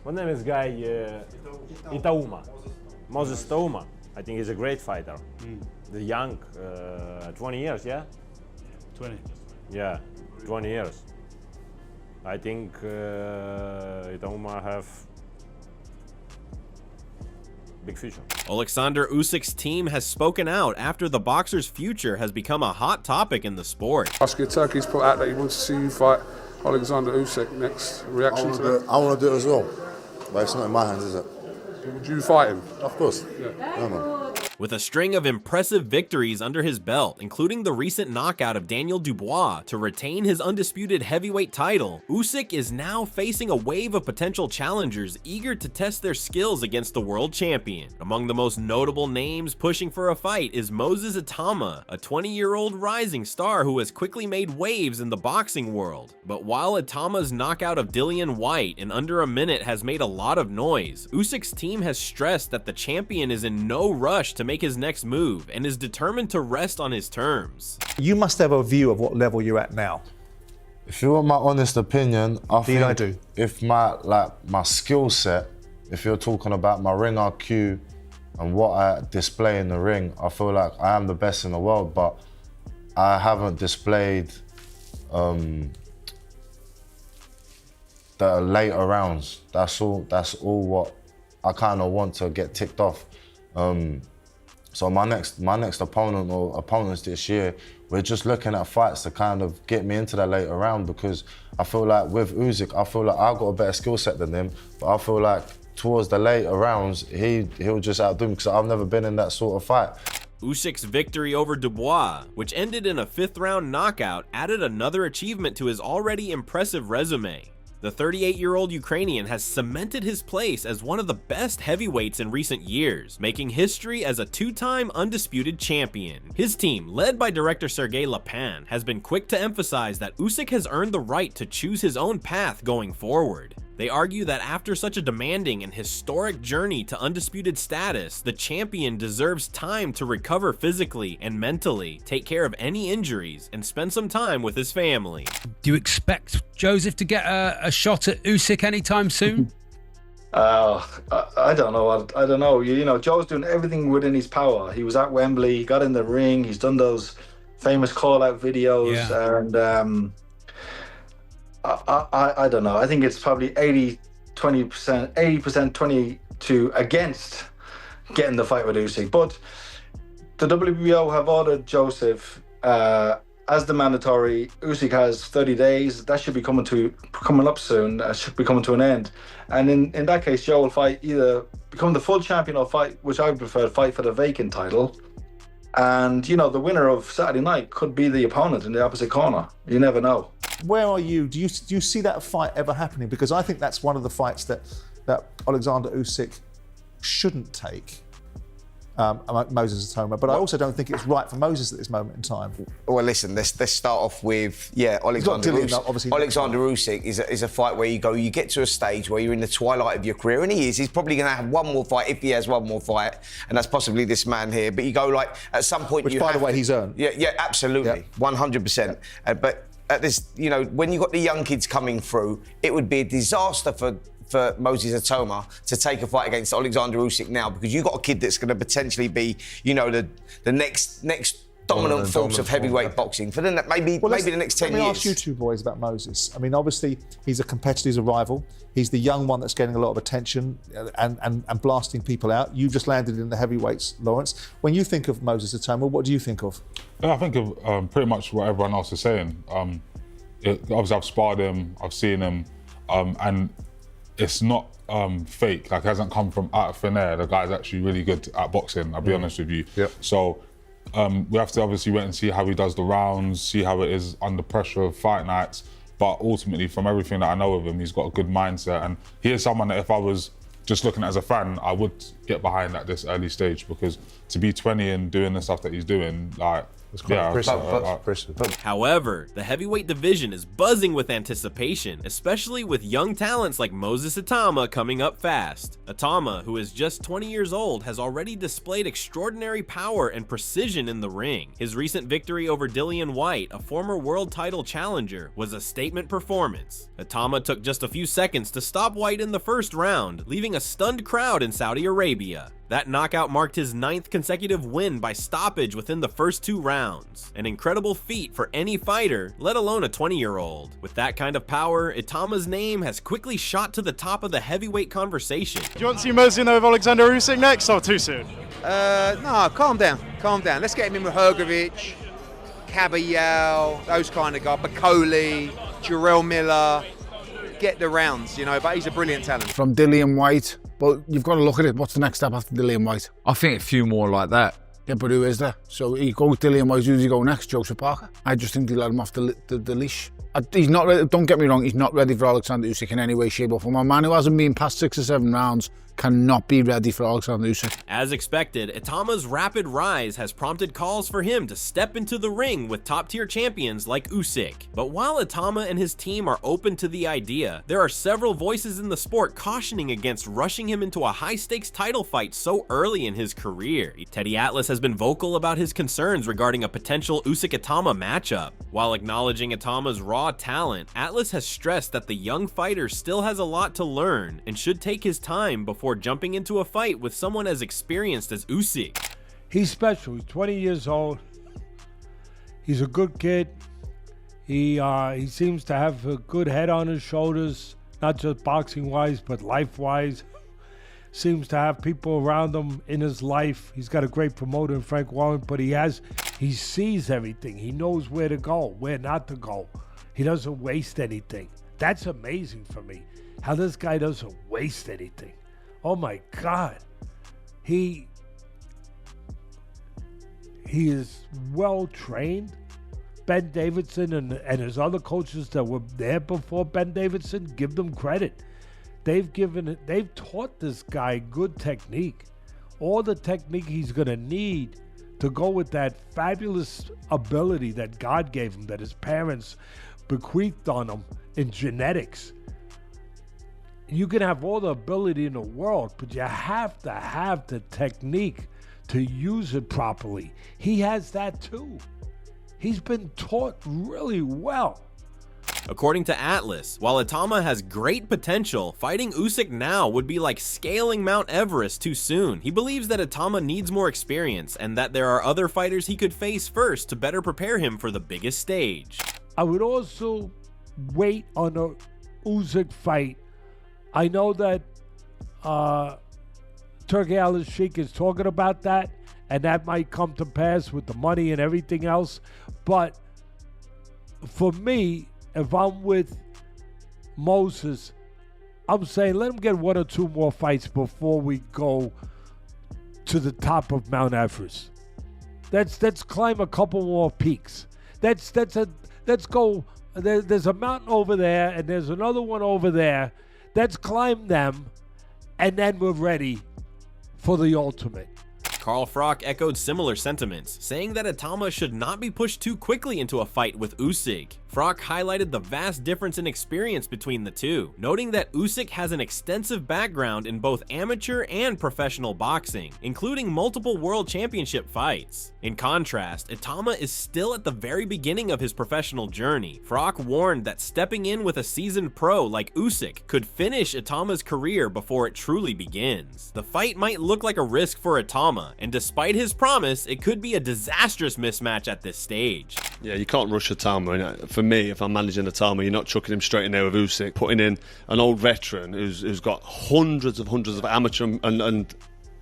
What name is guy? Itauma. Moses Itauma. I think he's a great fighter. The young, 20 years, yeah? 20. Yeah, 20 years. I think Itauma have big future. Oleksandr Usyk's team has spoken out after the boxer's future has become a hot topic in the sport. Oscar Turkey's put out that he wants to see you fight Oleksandr Usyk next. Reaction to that? I want to do it as well, but it's not in my hands, is it? Would you fight him? Of course. Yeah. Yeah, man. With a string of impressive victories under his belt, including the recent knockout of Daniel Dubois to retain his undisputed heavyweight title, Usyk is now facing a wave of potential challengers eager to test their skills against the world champion. Among the most notable names pushing for a fight is Moses Itauma, a 20-year-old rising star who has quickly made waves in the boxing world. But while Itauma's knockout of Dillian Whyte in under a minute has made a lot of noise, Usyk's team has stressed that the champion is in no rush to make his next move and is determined to rest on his terms. You must have a view of what level you're at now. If you want my honest opinion, I I think do. if my skill set, if you're talking about my ring IQ and what I display in the ring, I feel like I am the best in the world, but I haven't displayed the later rounds. That's all what I kind of want to get ticked off. So my next opponent or opponents this year, we're just looking at fights to kind of get me into that later round, because I feel like with Usyk, I feel like I've got a better skill set than him, but I feel like towards the later rounds, he'll just outdo me, because I've never been in that sort of fight. Usyk's victory over Dubois, which ended in a 5th-round knockout, added another achievement to his already impressive resume. The 38-year-old Ukrainian has cemented his place as one of the best heavyweights in recent years, making history as a 2-time undisputed champion. His team, led by director Sergei Lapin, has been quick to emphasize that Usyk has earned the right to choose his own path going forward. They argue that after such a demanding and historic journey to undisputed status, the champion deserves time to recover physically and mentally, take care of any injuries, and spend some time with his family. Do you expect Joseph to get a shot at Usyk anytime soon? I don't know. I don't know. You know, Joe's doing everything within his power. He was at Wembley, he got in the ring, he's done those famous call-out videos, and I don't know. I think it's probably 80% 22 against getting the fight with Usyk. But the WBO have ordered Joseph as the mandatory. Usyk has 30 days. That should be coming up soon. Should be coming to an end. And in that case, Joe will fight, either become the full champion or fight, which I would prefer, fight for the vacant title. And, you know, the winner of Saturday night could be the opponent in the opposite corner. You never know. Where are you? Do you see that fight ever happening? Because I think that's one of the fights that Oleksandr Usyk shouldn't take, Moses Itauma. But I also don't think it's right for Moses at this moment in time. Well, listen, let's start off with, Oleksandr Usyk is a fight where you get to a stage where you're in the twilight of your career, and he's probably going to have one more fight, if he has one more fight, and that's possibly this man here. But you go, like, at some point, which, by the way, he's earned. Yeah, absolutely, 100%. But at this, you know, when you've got the young kids coming through, it would be a disaster for Moses Itauma to take a fight against Oleksandr Usyk now, because you've got a kid that's going to potentially be, you know, the next dominant force of heavyweight boxing for maybe the next 10 years. Let me ask you two boys about Moses. I mean, obviously, he's a competitor, he's a rival. He's the young one that's getting a lot of attention and blasting people out. You've just landed in the heavyweights, Lawrence. When you think of Moses Itauma, what do you think of? I think of pretty much what everyone else is saying. Obviously, I've sparred him, I've seen him, and it's not fake. Like, it hasn't come from out of thin air. The guy's actually really good at boxing, I'll be honest with you. Yep. So we have to obviously wait and see how he does the rounds, see how it is under pressure of fight nights. But ultimately, from everything that I know of him, he's got a good mindset. And he is someone that if I was just looking as a fan, I would get behind at this early stage, because to be 20 and doing the stuff that he's doing, like, It's quite impressive. However, the heavyweight division is buzzing with anticipation, especially with young talents like Moses Itauma coming up fast. Itauma, who is just 20 years old, has already displayed extraordinary power and precision in the ring. His recent victory over Dillian White, a former world title challenger, was a statement performance. Itauma took just a few seconds to stop White in the first round, leaving a stunned crowd in Saudi Arabia. That knockout marked his 9th consecutive win by stoppage within the first 2 rounds. An incredible feat for any fighter, let alone a 20-year-old. With that kind of power, Itauma's name has quickly shot to the top of the heavyweight conversation. Do you want to see Mosino with Oleksandr Usyk next, or too soon? No, calm down. Let's get him in with Hrgovic, Caballal, those kind of guys, Bacoli, Jarrell Miller. Get the rounds, but he's a brilliant talent. From Dillian White, but you've got to look at it. What's the next step after Dillian White? I think a few more like that. Yeah, but who is there? So he goes Dillian White, who does he go next? Joseph Parker? I just think they let him off the leash. He's not ready, don't get me wrong, he's not ready for Oleksandr Usyk in any way, shape or form. A man who hasn't been past 6 or 7 rounds cannot be ready for Oleksandr Usyk. As expected, Itauma's rapid rise has prompted calls for him to step into the ring with top-tier champions like Usyk. But while Itauma and his team are open to the idea, there are several voices in the sport cautioning against rushing him into a high-stakes title fight so early in his career. Teddy Atlas has been vocal about his concerns regarding a potential Usyk-Itauma matchup. While acknowledging Itauma's raw talent, Atlas has stressed that the young fighter still has a lot to learn and should take his time before jumping into a fight with someone as experienced as Usyk. He's special. He's 20 years old. He's a good kid. He seems to have a good head on his shoulders, not just boxing-wise, but life-wise. Seems to have people around him in his life. He's got a great promoter in Frank Warren, but he sees everything. He knows where to go, where not to go. He doesn't waste anything. That's amazing for me, how this guy doesn't waste anything. Oh my God. He is well trained. Ben Davidson and his other coaches that were there before Ben Davidson, give them credit. They've taught this guy good technique. All the technique he's gonna need to go with that fabulous ability that God gave him, that his parents bequeathed on him in genetics. You can have all the ability in the world, but you have to have the technique to use it properly. He has that too. He's been taught really well. According to Atlas, while Itauma has great potential, fighting Usyk now would be like scaling Mount Everest too soon. He believes that Itauma needs more experience and that there are other fighters he could face first to better prepare him for the biggest stage. I would also wait on a Usyk fight. I know that Turki Alalshikh is talking about that, and that might come to pass with the money and everything else. But for me, if I'm with Moses, I'm saying let him get 1 or 2 more fights before we go to the top of Mount Everest. Let's climb a couple more peaks. Let's go. There's a mountain over there, and there's another one over there. Let's climb them, and then we're ready for the ultimate. Carl Froch echoed similar sentiments, saying that Itauma should not be pushed too quickly into a fight with Usyk. Froch highlighted the vast difference in experience between the two, noting that Usyk has an extensive background in both amateur and professional boxing, including multiple world championship fights. In contrast, Itauma is still at the very beginning of his professional journey. Froch warned that stepping in with a seasoned pro like Usyk could finish Itauma's career before it truly begins. The fight might look like a risk for Itauma, and despite his promise, it could be a disastrous mismatch at this stage. Yeah, you can't rush Itauma. For me, if I'm managing Itauma, you're not chucking him straight in there with Usyk, putting in an old veteran who's got hundreds of amateur and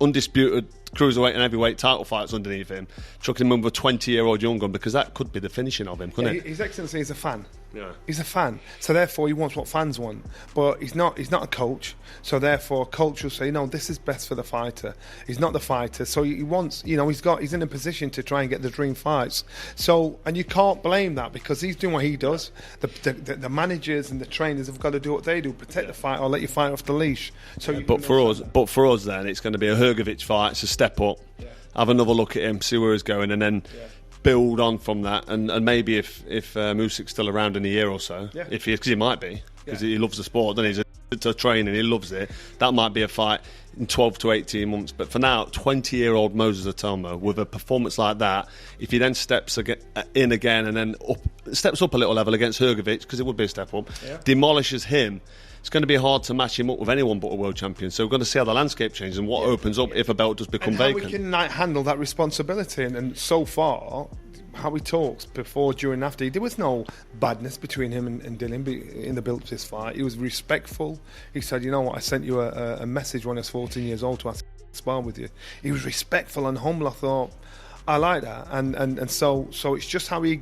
undisputed cruiserweight and heavyweight title fights underneath him, chucking him with a 20-year-old young gun, because that could be the finishing of him, couldn't it? His Excellency is a fan. Yeah. He's a fan, so therefore he wants what fans want. But he's not a coach, so therefore coach will say, no, this is best for the fighter. He's not the fighter, so he wants, he's in a position to try and get the dream fights. So, and you can't blame that, because he's doing what he does. The managers and the trainers have got to do what they do, protect the fight or let you fight off the leash. So, yeah, but for us, then it's going to be a Hrgovic fight. It's a step up. Yeah. Have another look at him, see where he's going, and then. Yeah. build on from that, and maybe if Usyk's still around in a year or so, because he might be, because he loves the sport, then he's a training, he loves it. That might be a fight in 12 to 18 months. But for now, 20-year-old Moses Itauma with a performance like that, if he then steps in again and then steps up a little level against Hrgovic, because it would be a step up, demolishes him, it's going to be hard to match him up with anyone but a world champion. So we're going to see how the landscape changes and what opens up if a belt does become vacant. How we can handle that responsibility. And so far, how he talks before, during, after, there was no badness between him and Dylan in the build to this fight. He was respectful. He said, you know what, I sent you a message when I was 14 years old to ask to spar with you. He was respectful and humble. I thought, I like that. And so it's just how he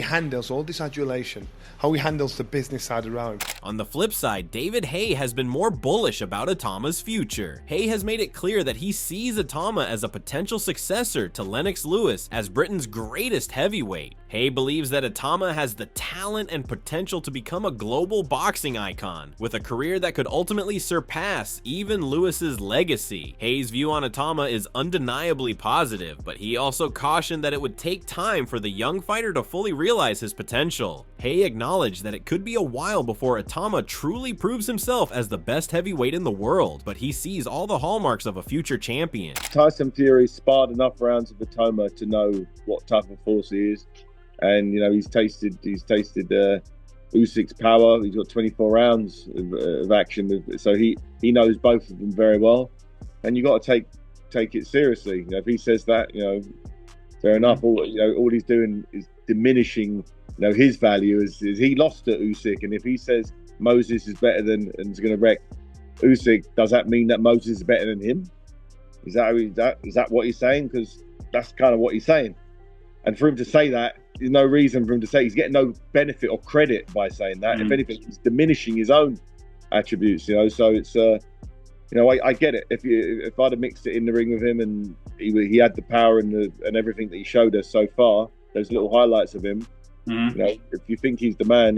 handles all this adulation, how he handles the business side around. On the flip side, David Haye has been more bullish about Itauma's future. Haye has made it clear that he sees Itauma as a potential successor to Lennox Lewis as Britain's greatest heavyweight. Haye believes that Itauma has the talent and potential to become a global boxing icon, with a career that could ultimately surpass even Lewis's legacy. Haye's view on Itauma is undeniably positive, but he also cautioned that it would take time for the young fighter to fully realize his potential. Haye acknowledged that it could be a while before Itauma truly proves himself as the best heavyweight in the world, but he sees all the hallmarks of a future champion. Tyson Fury sparred enough rounds with Itauma to know what type of force he is, and you know he's tasted Usyk's power. He's got 24 rounds of action, so he knows both of them very well, and you got to take it seriously. You know, if he says that, you know, fair enough. All he's doing is diminishing, you know, his value. Is he lost to Usyk, and if he says Moses is better than and is going to wreck Usyk, does that mean that Moses is better than him? Is that what he's saying? Because that's kind of what he's saying. And for him to say that, there's no reason for him to say he's getting no benefit or credit by saying that. If anything, he's diminishing his own attributes. You know, so it's you know, I get it. If I'd have mixed it in the ring with him and he had the power and everything that he showed us so far, those little highlights of him. You know, if you think he's the man, and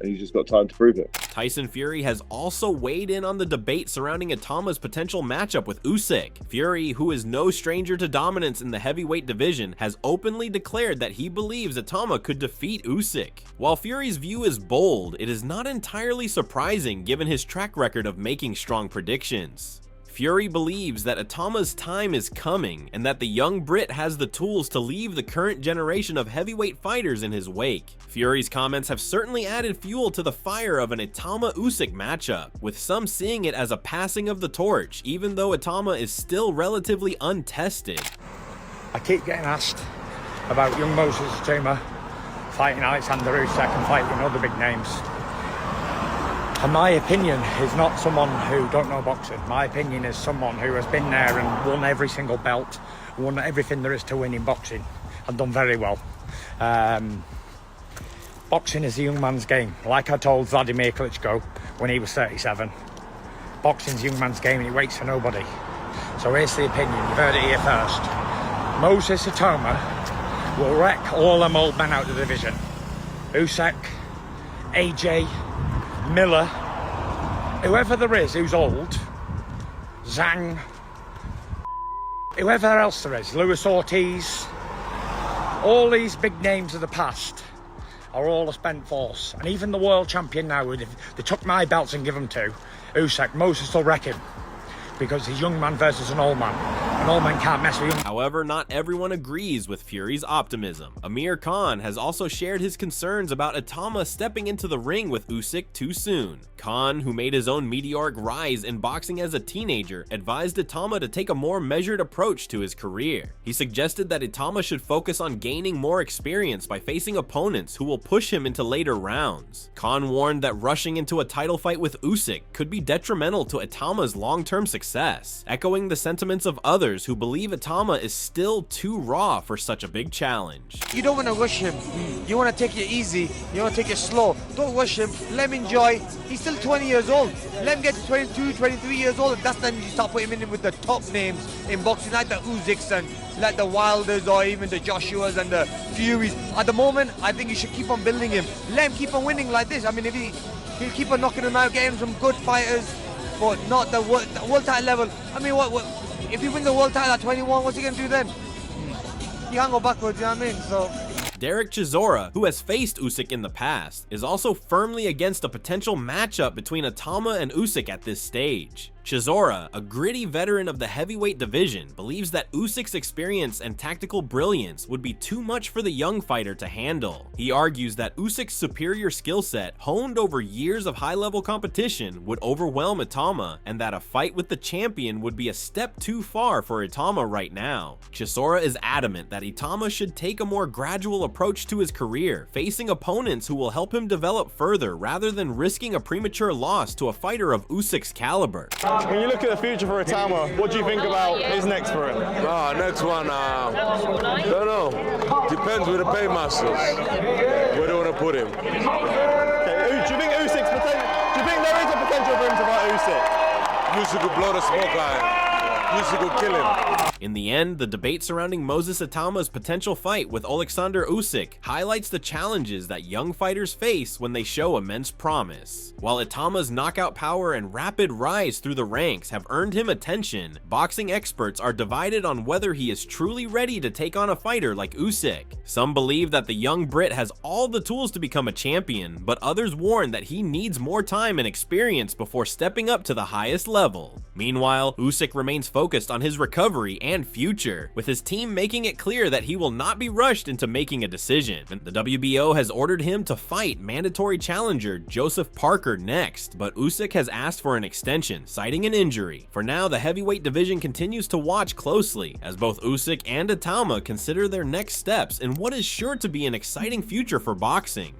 he's just got time to prove it. Tyson Fury has also weighed in on the debate surrounding Itauma's potential matchup with Usyk. Fury, who is no stranger to dominance in the heavyweight division, has openly declared that he believes Itauma could defeat Usyk. While Fury's view is bold, it is not entirely surprising given his track record of making strong predictions. Fury believes that Itauma's time is coming and that the young Brit has the tools to leave the current generation of heavyweight fighters in his wake. Fury's comments have certainly added fuel to the fire of an Itauma-Usyk matchup, with some seeing it as a passing of the torch, even though Itauma is still relatively untested. I keep getting asked about young Moses Itauma fighting Oleksandr Usyk and fighting other big names. And my opinion is not someone who don't know boxing. My opinion is someone who has been there and won every single belt, won everything there is to win in boxing, and done very well. Boxing is a young man's game. Like I told Vladimir Klitschko when he was 37, boxing's a young man's game and he waits for nobody. So here's the opinion, you've heard it here first. Moses Itauma will wreck all them old men out of the division. Usyk, AJ, Miller, whoever there is who's old, Zhang, whoever else there is, Luis Ortiz, all these big names of the past are all a spent force. And even the world champion now, if they took my belts and give them to Usyk, Moses will wreck him. Because he's a young man versus an old man. An old man can't mess with young. However, not everyone agrees with Fury's optimism. Amir Khan has also shared his concerns about Itauma stepping into the ring with Usyk too soon. Khan, who made his own meteoric rise in boxing as a teenager, advised Itauma to take a more measured approach to his career. He suggested that Itauma should focus on gaining more experience by facing opponents who will push him into later rounds. Khan warned that rushing into a title fight with Usyk could be detrimental to Itauma's long-term success, echoing the sentiments of others who believe Itauma is still too raw for such a big challenge. You don't want to rush him. You want to take it easy. You want to take it slow. Don't rush him. Let him enjoy. He's still 20 years old. Let him get to 22, 23 years old. And that's then you start putting him in with the top names in boxing, like the Usyks and like the Wilders or even the Joshuas and the Furies. At the moment, I think you should keep on building him. Let him keep on winning like this. I mean, if he'll keep on knocking him out, getting some good fighters, but not the world title level. I mean, what if he wins the world title at 21, what's he going to do then? You can't go backwards, you know what I mean? So. Derek Chisora, who has faced Usyk in the past, is also firmly against a potential matchup between Itauma and Usyk at this stage. Chisora, a gritty veteran of the heavyweight division, believes that Usyk's experience and tactical brilliance would be too much for the young fighter to handle. He argues that Usyk's superior skill set, honed over years of high-level competition, would overwhelm Itauma, and that a fight with the champion would be a step too far for Itauma right now. Chisora is adamant that Itauma should take a more gradual approach to his career, facing opponents who will help him develop further rather than risking a premature loss to a fighter of Usyk's caliber. When you look at the future for Itauma, what do you think about his next for him? Next one, don't know. Depends with the paymasters. Where do you want to put him? Okay, do you think Usyk's potential? Do you think there is a potential for him to fight Usyk? Usyk could blow the smoke out. Usyk could kill him. In the end, the debate surrounding Moses Itauma's potential fight with Oleksandr Usyk highlights the challenges that young fighters face when they show immense promise. While Itauma's knockout power and rapid rise through the ranks have earned him attention, boxing experts are divided on whether he is truly ready to take on a fighter like Usyk. Some believe that the young Brit has all the tools to become a champion, but others warn that he needs more time and experience before stepping up to the highest level. Meanwhile, Usyk remains focused on his recovery and future, with his team making it clear that he will not be rushed into making a decision. The WBO has ordered him to fight mandatory challenger Joseph Parker next, but Usyk has asked for an extension, citing an injury. For now, the heavyweight division continues to watch closely, as both Usyk and Itauma consider their next steps in what is sure to be an exciting future for boxing.